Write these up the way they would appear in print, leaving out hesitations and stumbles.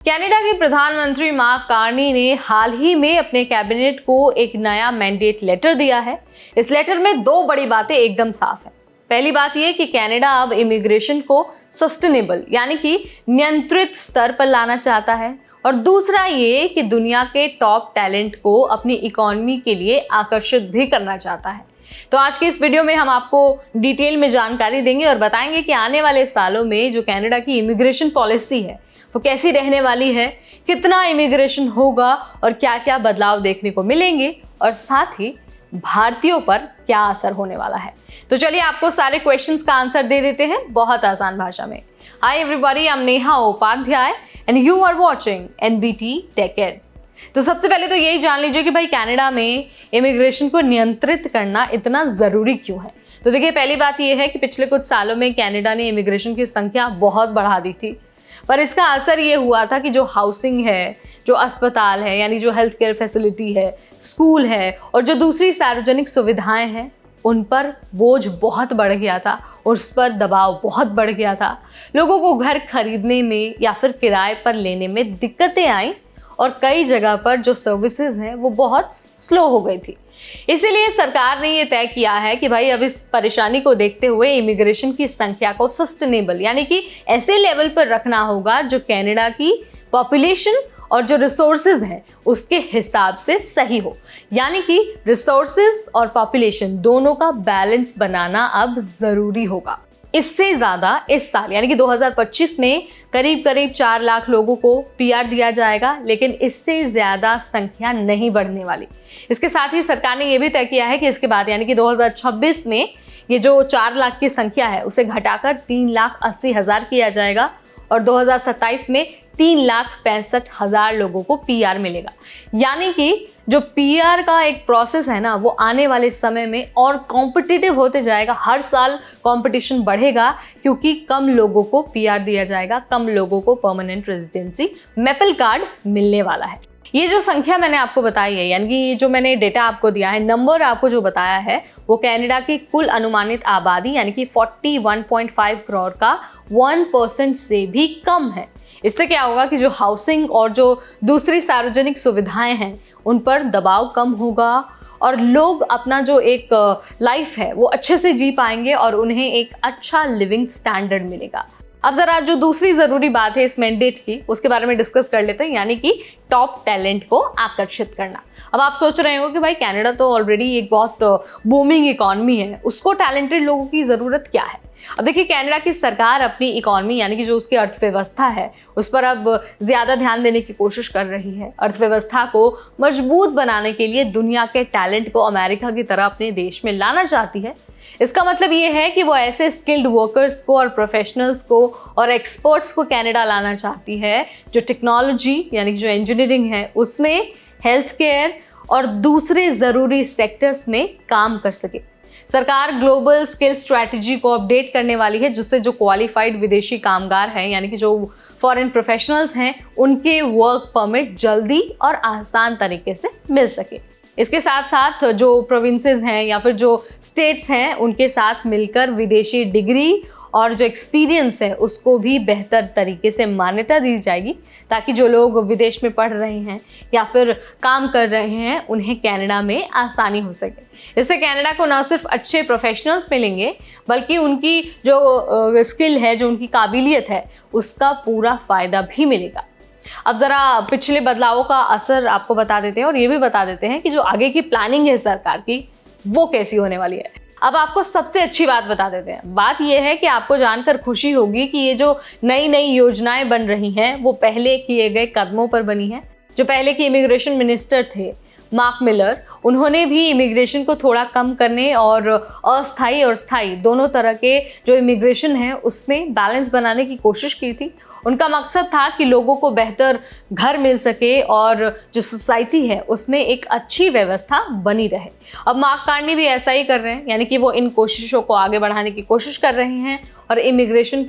Canada की प्रधानमंत्री mark Carney ने हाल ही में अपने कैबिनेट को एक नया मैंडेट लेटर दिया है। इस लेटर में दो बड़ी बातें एकदम साफ है। पहली बात यह कि कनाडा अब इमिग्रेशन को सस्टेनेबल यानी कि नियंत्रित स्तर पर लाना चाहता है, और दूसरा ये कि दुनिया के टॉप टैलेंट को अपनी इकोनॉमी के लिए आकर्षित भी करना चाहता है। तो आज के इस वीडियो में हम आपको डिटेल में जानकारी देंगे और बताएंगे कि आने वाले सालों में जो कनाडा की इमिग्रेशन पॉलिसी है वो कैसी रहने वाली है, कितना इमिग्रेशन होगा और क्या क्या बदलाव देखने को मिलेंगे, और साथ ही भारतीयों पर क्या असर होने वाला है। तो चलिए आपको सारे क्वेश्चंस का आंसर दे देते हैं बहुत आसान भाषा में। Hi everybody, I am Neha Upadhyay and you are watching NBT tech ed. तो सबसे पहले तो यही जान लीजिए कि भाई कनाडा में इमिग्रेशन को नियंत्रित करना इतना ज़रूरी क्यों है। तो देखिए, पहली बात यह है कि पिछले कुछ सालों में कनाडा ने इमिग्रेशन की संख्या बहुत बढ़ा दी थी, पर इसका असर ये हुआ था कि जो हाउसिंग है, जो अस्पताल है यानी जो हेल्थ केयर फैसिलिटी है, स्कूल है और जो दूसरी सार्वजनिक सुविधाएं हैं, उन पर बोझ बहुत बढ़ गया था और उस पर दबाव बहुत बढ़ गया था। लोगों को घर खरीदने में या फिर किराए पर लेने में दिक्कतें आईं और कई जगह पर जो सर्विसेज हैं वो बहुत स्लो हो गई थी। इसीलिए सरकार ने ये तय किया है कि भाई अब इस परेशानी को देखते हुए इमिग्रेशन की संख्या को सस्टेनेबल यानी कि ऐसे लेवल पर रखना होगा जो कनाडा की पॉपुलेशन और जो रिसोर्सेज हैं उसके हिसाब से सही हो। यानी कि रिसोर्सेज और पॉपुलेशन दोनों का बैलेंस बनाना अब जरूरी होगा। इससे ज़्यादा इस साल यानी कि 2025 में करीब 4 लाख लोगों को पीआर दिया जाएगा, लेकिन इससे ज़्यादा संख्या नहीं बढ़ने वाली। इसके साथ ही सरकार ने यह भी तय किया है कि इसके बाद यानी कि 2026 में ये जो 4 लाख की संख्या है उसे घटाकर 3,80,000 किया जाएगा और 2027 में 3,65,000 लोगों को पीआर मिलेगा। यानी कि जो पीआर का एक प्रोसेस है ना, वो आने वाले समय में और कॉम्पिटिटिव होते जाएगा। हर साल कंपटीशन बढ़ेगा क्योंकि कम लोगों को पीआर दिया जाएगा, कम लोगों को परमानेंट रेजिडेंसी मेपल कार्ड मिलने वाला है। ये जो संख्या मैंने आपको बताई है यानी कि ये जो मैंने डेटा आपको दिया है, नंबर आपको जो बताया है, वो कनाडा की कुल अनुमानित आबादी यानी कि 41.5 करोड़ का 1% से भी कम है। इससे क्या होगा कि जो हाउसिंग और जो दूसरी सार्वजनिक सुविधाएं हैं उन पर दबाव कम होगा और लोग अपना जो एक लाइफ है वो अच्छे से जी पाएंगे और उन्हें एक अच्छा लिविंग स्टैंडर्ड मिलेगा। अब जरा जो दूसरी ज़रूरी बात है इस मैंडेट की, उसके बारे में डिस्कस कर लेते हैं, यानी कि टॉप टैलेंट को आकर्षित करना। अब आप सोच रहे हो कि भाई कनाडा तो ऑलरेडी एक बहुत बूमिंग इकॉनमी है, उसको टैलेंटेड लोगों की ज़रूरत क्या है। अब देखिए, कनाडा की सरकार अपनी इकॉनमी यानी कि जो उसकी अर्थव्यवस्था है उस पर अब ज़्यादा ध्यान देने की कोशिश कर रही है। अर्थव्यवस्था को मजबूत बनाने के लिए दुनिया के टैलेंट को अमेरिका की तरह अपने देश में लाना चाहती है। इसका मतलब ये है कि वो ऐसे स्किल्ड वर्कर्स को और प्रोफेशनल्स को और एक्सपर्ट्स को कनाडा लाना चाहती है जो टेक्नोलॉजी यानी कि जो इंजीनियरिंग है उसमें, हेल्थ केयर और दूसरे ज़रूरी सेक्टर्स में काम कर सके। सरकार ग्लोबल स्किल स्ट्रैटेजी को अपडेट करने वाली है जिससे जो क्वालिफाइड विदेशी कामगार हैं यानी कि जो फॉरेन प्रोफेशनल्स हैं उनके वर्क परमिट जल्दी और आसान तरीके से मिल सके। इसके साथ साथ जो प्रोविंसेस हैं या फिर जो स्टेट्स हैं उनके साथ मिलकर विदेशी डिग्री और जो एक्सपीरियंस है उसको भी बेहतर तरीके से मान्यता दी जाएगी, ताकि जो लोग विदेश में पढ़ रहे हैं या फिर काम कर रहे हैं उन्हें कनाडा में आसानी हो सके। इससे कनाडा को न सिर्फ अच्छे प्रोफेशनल्स मिलेंगे बल्कि उनकी जो स्किल है, जो उनकी काबिलियत है, उसका पूरा फ़ायदा भी मिलेगा। अब ज़रा पिछले बदलावों का असर आपको बता देते हैं और ये भी बता देते हैं कि जो आगे की प्लानिंग है सरकार की वो कैसी होने वाली है। अब आपको सबसे अच्छी बात बता देते हैं। बात यह है कि आपको जानकर खुशी होगी कि ये जो नई नई योजनाएं बन रही हैं वो पहले किए गए कदमों पर बनी हैं। जो पहले के इमिग्रेशन मिनिस्टर थे मार्क मिलर, उन्होंने भी इमिग्रेशन को थोड़ा कम करने और अस्थायी और स्थायी दोनों तरह के जो इमिग्रेशन है उसमें बैलेंस बनाने की कोशिश की थी। उनका मकसद था कि लोगों को बेहतर घर मिल सके और जो सोसाइटी है उसमें एक अच्छी व्यवस्था बनी रहे। अब मार्क कार्नी भी ऐसा ही कर रहे हैं, यानी कि वो इन कोशिशों को आगे बढ़ाने की कोशिश कर रहे हैं और इमिग्रेशन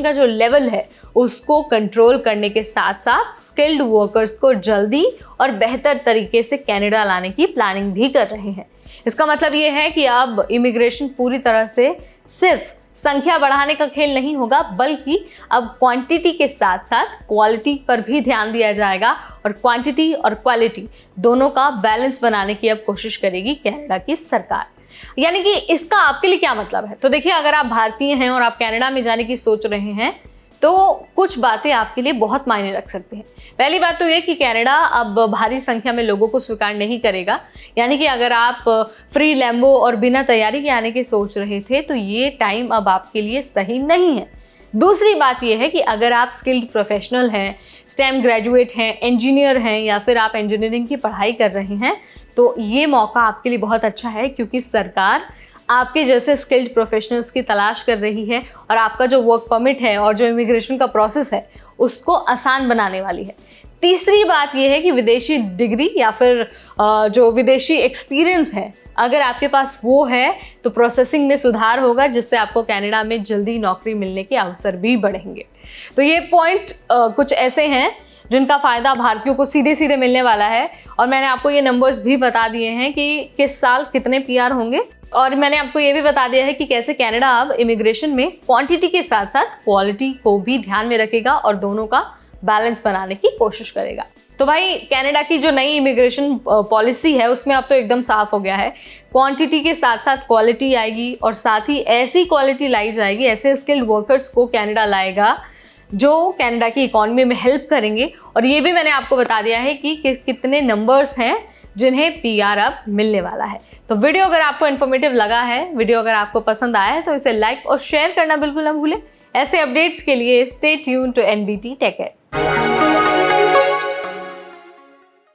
का जो लेवल है उसको कंट्रोल करने के साथ साथ स्किल्ड वर्कर्स को जल्दी और बेहतर तरीके से कनाडा लाने की प्लानिंग भी कर रहे हैं। इसका मतलब ये है कि अब इमिग्रेशन पूरी तरह से सिर्फ संख्या बढ़ाने का खेल नहीं होगा, बल्कि अब क्वांटिटी के साथ साथ क्वालिटी पर भी ध्यान दिया जाएगा और क्वांटिटी और क्वालिटी दोनों का बैलेंस बनाने की अब कोशिश करेगी कनाडा की सरकार। यानी कि इसका आपके लिए क्या मतलब है? तो देखिए, अगर आप भारतीय हैं और आप कनाडा में जाने की सोच रहे हैं तो कुछ बातें आपके लिए बहुत मायने रख सकते हैं। पहली बात तो ये कि कनाडा अब भारी संख्या में लोगों को स्वीकार नहीं करेगा। यानी कि अगर आप फ्री लैम्बो और बिना तैयारी के आने की सोच रहे थे तो ये टाइम अब आपके लिए सही नहीं है। दूसरी बात यह है कि अगर आप स्किल्ड प्रोफेशनल हैं, स्टेम ग्रेजुएट हैं, इंजीनियर हैं या फिर आप इंजीनियरिंग की पढ़ाई कर रहे हैं तो ये मौका आपके लिए बहुत अच्छा है, क्योंकि सरकार आपके जैसे स्किल्ड प्रोफेशनल्स की तलाश कर रही है और आपका जो वर्क परमिट है और जो इमिग्रेशन का प्रोसेस है उसको आसान बनाने वाली है। तीसरी बात यह है कि विदेशी डिग्री या फिर जो विदेशी एक्सपीरियंस है, अगर आपके पास वो है तो प्रोसेसिंग में सुधार होगा, जिससे आपको कनाडा में जल्दी नौकरी मिलने के अवसर भी बढ़ेंगे। तो ये पॉइंट कुछ ऐसे हैं जिनका फ़ायदा भारतीयों को सीधे सीधे मिलने वाला है। और मैंने आपको ये नंबर्स भी बता दिए हैं कि किस साल कितने PR होंगे, और मैंने आपको ये भी बता दिया है कि कैसे कनाडा अब इमिग्रेशन में क्वांटिटी के साथ साथ क्वालिटी को भी ध्यान में रखेगा और दोनों का बैलेंस बनाने की कोशिश करेगा। तो भाई, कनाडा की जो नई इमिग्रेशन पॉलिसी है उसमें अब तो एकदम साफ हो गया है, क्वांटिटी के साथ साथ क्वालिटी आएगी और साथ ही ऐसी क्वालिटी लाई जाएगी, ऐसे स्किल्ड वर्कर्स को कनाडा लाएगा जो कनाडा की इकोनॉमी में हेल्प करेंगे। और ये भी मैंने आपको बता दिया है कि कितने नंबर्स हैं जिन्हें PR अब मिलने वाला है। तो वीडियो अगर आपको इन्फॉर्मेटिव लगा है, वीडियो अगर आपको पसंद आया है तो इसे लाइक और शेयर करना बिल्कुल ना भूलें। ऐसे अपडेट्स के लिए stay tune to NBT take care.